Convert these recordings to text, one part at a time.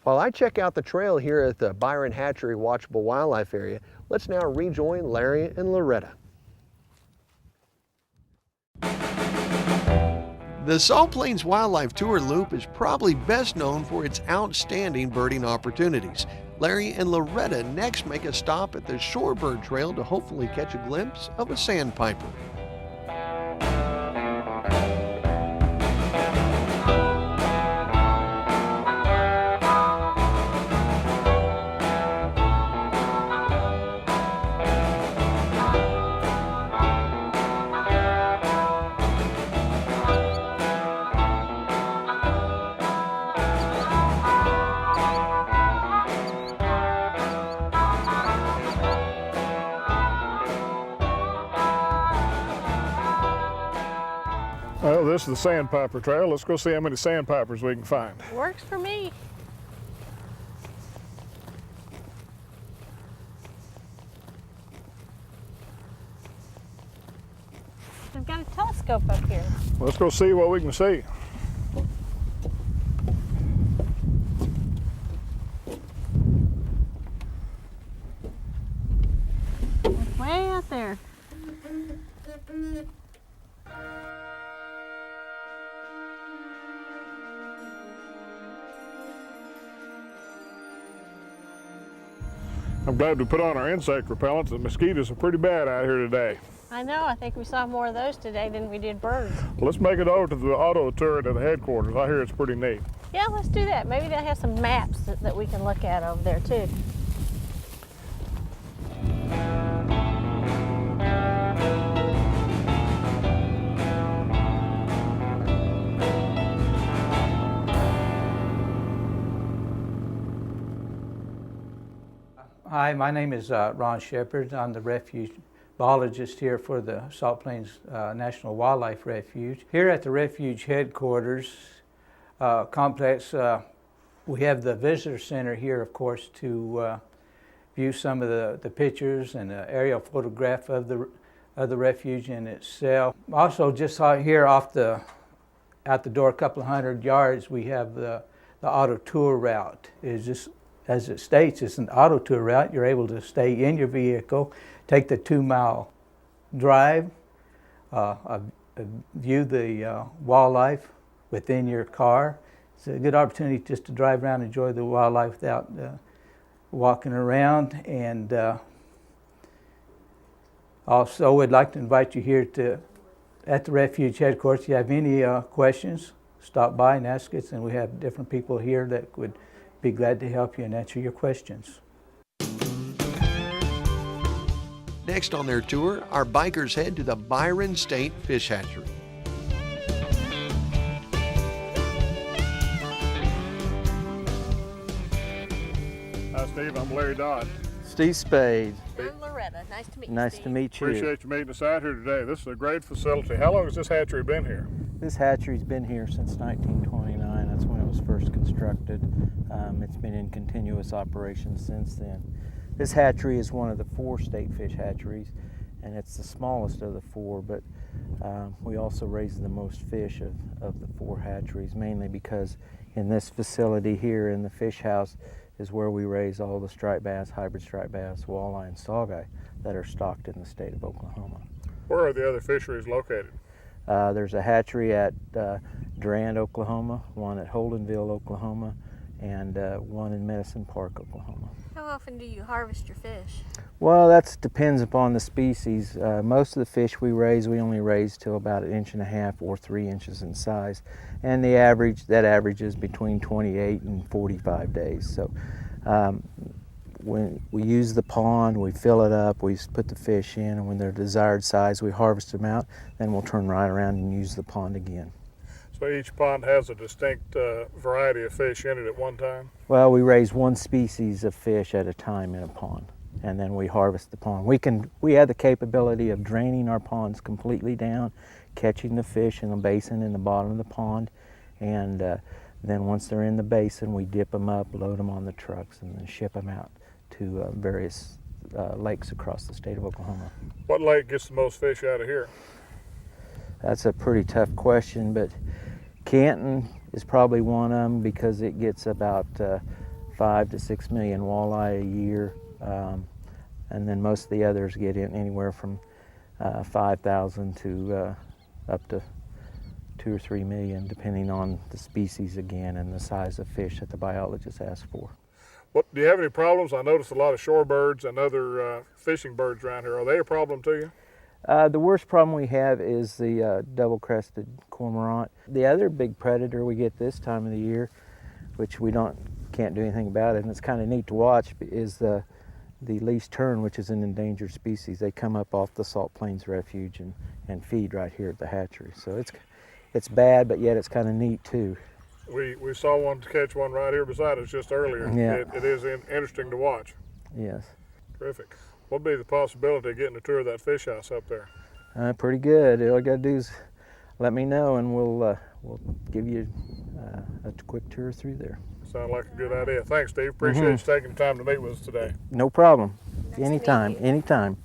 While I check out the trail here at the Byron Hatchery Watchable Wildlife Area, let's now rejoin Larry and Loretta. The Salt Plains Wildlife Tour Loop is probably best known for its outstanding birding opportunities. Larry and Loretta next make a stop at the Shorebird Trail to hopefully catch a glimpse of a sandpiper. Well, this is the Sandpiper Trail. Let's go see how many sandpipers we can find. Works for me. I've got a telescope up here. Let's go see what we can see. It's way out there. I'm glad we put on our insect repellents. The mosquitoes are pretty bad out here today. I know, I think we saw more of those today than we did birds. Let's make it over to the auto turret at the headquarters. I hear it's pretty neat. Yeah, let's do that. Maybe they'll have some maps that we can look at over there too. Hi, my name is Ron Shepard. I'm the refuge biologist here for the Salt Plains National Wildlife Refuge. Here at the refuge headquarters complex, we have the visitor center here, of course, to view some of the pictures and the aerial photograph of the refuge in itself. Also, just out here out the door a couple of 100 yards, we have the auto tour route. It's just, as it states, it's an auto tour route. You're able to stay in your vehicle, take the 2-mile drive, view the wildlife within your car. It's a good opportunity just to drive around and enjoy the wildlife without walking around. And also, we'd like to invite you here at the refuge headquarters. If you have any questions, stop by and ask us, and we have different people here that would be glad to help you and answer your questions. Next on their tour, our bikers head to the Byron State Fish Hatchery. Hi, Steve. I'm Larry Dodd. Steve Spade. I'm Loretta. Nice to meet you, Nice Steve. to meet you. Appreciate you meeting us out here today. This is a great facility. How long has this hatchery been here? This hatchery's been here since 1929. That's when it was first constructed. It's been in continuous operation since then. This hatchery is one of the 4 state fish hatcheries, and it's the smallest of the 4, but we also raise the most fish of the 4 hatcheries, mainly because in this facility here in the fish house is where we raise all the striped bass, hybrid striped bass, walleye, and saugeye that are stocked in the state of Oklahoma. Where are the other fisheries located? There's a hatchery at Durand, Oklahoma, one at Holdenville, Oklahoma, and one in Medicine Park, Oklahoma. How often do you harvest your fish? Well, that depends upon the species. Most of the fish we raise, we only raise till about 1.5 inches or 3 inches in size, and that averages between 28 and 45 days. So when we use the pond, we fill it up, we put the fish in, and when they're desired size, we harvest them out, then we'll turn right around and use the pond again. So each pond has a distinct variety of fish in it at one time? Well, we raise one species of fish at a time in a pond, and then we harvest the pond. We have the capability of draining our ponds completely down, catching the fish in the basin in the bottom of the pond, and then once they're in the basin, we dip them up, load them on the trucks, and then ship them out to various lakes across the state of Oklahoma. What lake gets the most fish out of here? That's a pretty tough question, but Canton is probably one of them because it gets about 5 to 6 million walleye a year, and then most of the others get in anywhere from 5,000 to up to 2 or 3 million, depending on the species again and the size of fish that the biologist asks for. Do you have any problems? I noticed a lot of shorebirds and other fishing birds around here. Are they a problem to you? The worst problem we have is the double-crested cormorant. The other big predator we get this time of the year, which we can't do anything about it, and it's kind of neat to watch, is the least tern, which is an endangered species. They come up off the Salt Plains Refuge and feed right here at the hatchery. So it's bad, but yet it's kind of neat too. We saw one catch one right here beside us just earlier. Yeah. It is interesting to watch. Yes. Terrific. What would be the possibility of getting a tour of that fish house up there? Pretty good. All you got to do is let me know, and we'll give you a quick tour through there. Sounds like a good idea. Thanks, Steve. Appreciate you taking the time to meet with us today. No problem. Nice to meet Anytime, you. anytime.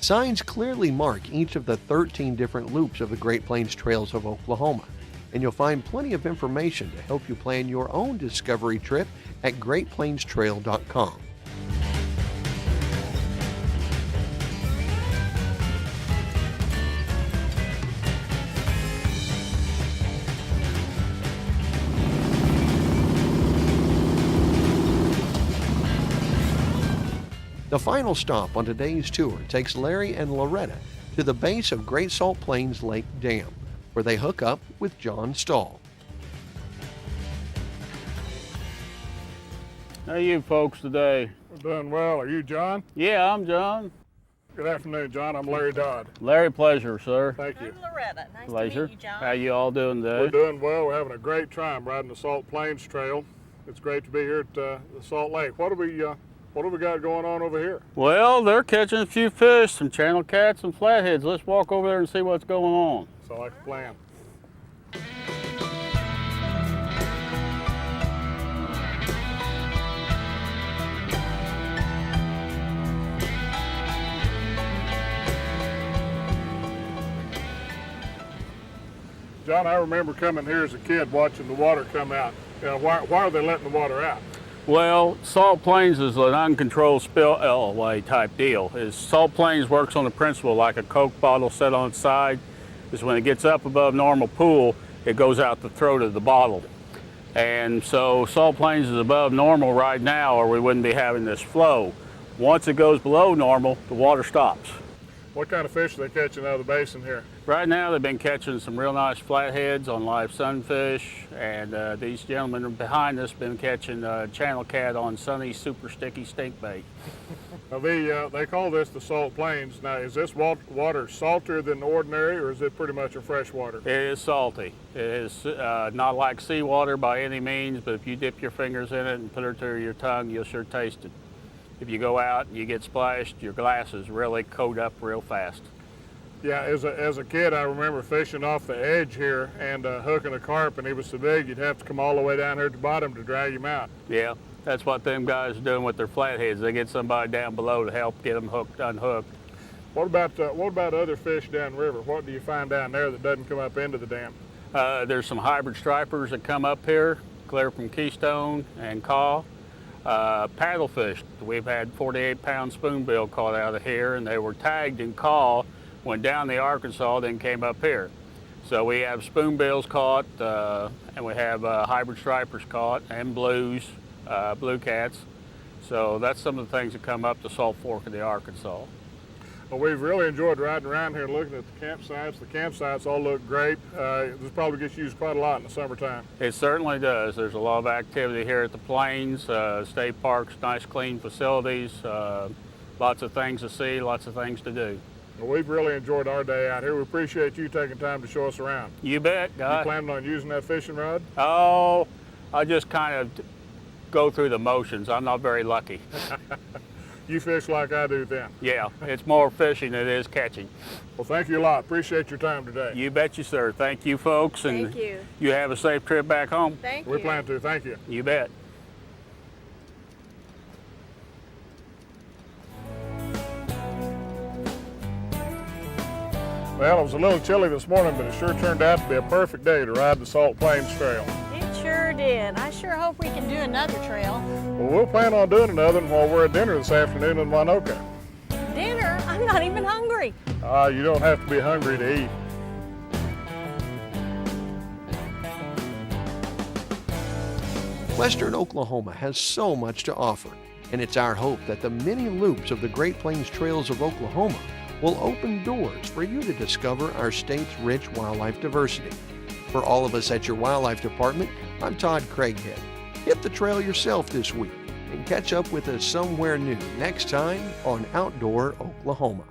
Signs clearly mark each of the 13 different loops of the Great Plains Trails of Oklahoma, and you'll find plenty of information to help you plan your own discovery trip at greatplainstrail.com. The final stop on today's tour takes Larry and Loretta to the base of Great Salt Plains Lake Dam, where they hook up with John Stahl. How are you folks today? We're doing well. Are you John? Yeah, I'm John. Good afternoon, John. I'm Larry Dodd. Larry, pleasure, sir. Thank you. I'm Loretta. Nice Pleasure. to meet you, John. How you all doing We're today? doing well. We're having a great time riding the Salt Plains Trail. It's great to be here at the Salt Lake. What do we got going on over here? Well, they're catching a few fish, some channel cats and flatheads. Let's walk over there and see what's going on. So like a plan. John, I remember coming here as a kid watching the water come out. Why are they letting the water out? Well, Salt Plains is an uncontrolled spillway type deal. Salt Plains works on the principle like a Coke bottle set on its side. Is when it gets up above normal pool, it goes out the throat of the bottle. And so Salt Plains is above normal right now, or we wouldn't be having this flow. Once it goes below normal, the water stops. What kind of fish are they catching out of the basin here? Right now they've been catching some real nice flatheads on live sunfish, and these gentlemen behind us been catching channel cat on sunny super sticky stink bait. Now they call this the Salt Plains. Now is this water saltier than ordinary, or is it pretty much a fresh water? It is salty. It is not like seawater by any means, but if you dip your fingers in it and put it to your tongue, you'll sure taste it. If you go out and you get splashed, your glasses really coat up real fast. Yeah, as a kid, I remember fishing off the edge here and hooking a carp, and he was so big you'd have to come all the way down here at the bottom to drag him out. Yeah, that's what them guys are doing with their flatheads. They get somebody down below to help get them unhooked. What about other fish downriver? What do you find down there that doesn't come up into the dam? There's some hybrid stripers that come up here, clear from Keystone and Caw. Paddlefish. We've had 48-pound spoonbill caught out of here, and they were tagged in Caw, went down the Arkansas, then came up here. So we have spoonbills caught, and we have hybrid stripers caught, and blues, blue cats. So that's some of the things that come up the Salt Fork of the Arkansas. Well, we've really enjoyed riding around here looking at the campsites. The campsites all look great. This probably gets used quite a lot in the summertime. It certainly does. There's a lot of activity here at the Plains, state parks, nice clean facilities, lots of things to see, lots of things to do. Well, we've really enjoyed our day out here. We appreciate you taking time to show us around. You bet, guy. You planning on using that fishing rod? Oh, I just kind of go through the motions. I'm not very lucky. You fish like I do then. Yeah, it's more fishing than it is catching. Well, thank you a lot. Appreciate your time today. You bet you, sir. Thank you, folks. And Thank you. You have a safe trip back home. Thank We you. plan to. Thank you. You bet. Well, it was a little chilly this morning, but it sure turned out to be a perfect day to ride the Salt Plains Trail. It sure did. I sure hope we can do another trail. Well, we'll plan on doing another one while we're at dinner this afternoon in Winoka. Dinner? I'm not even hungry. You don't have to be hungry to eat. Western Oklahoma has so much to offer, and it's our hope that the many loops of the Great Plains Trails of Oklahoma will open doors for you to discover our state's rich wildlife diversity. For all of us at your wildlife department, I'm Todd Craighead. Hit the trail yourself this week and catch up with us somewhere new next time on Outdoor Oklahoma.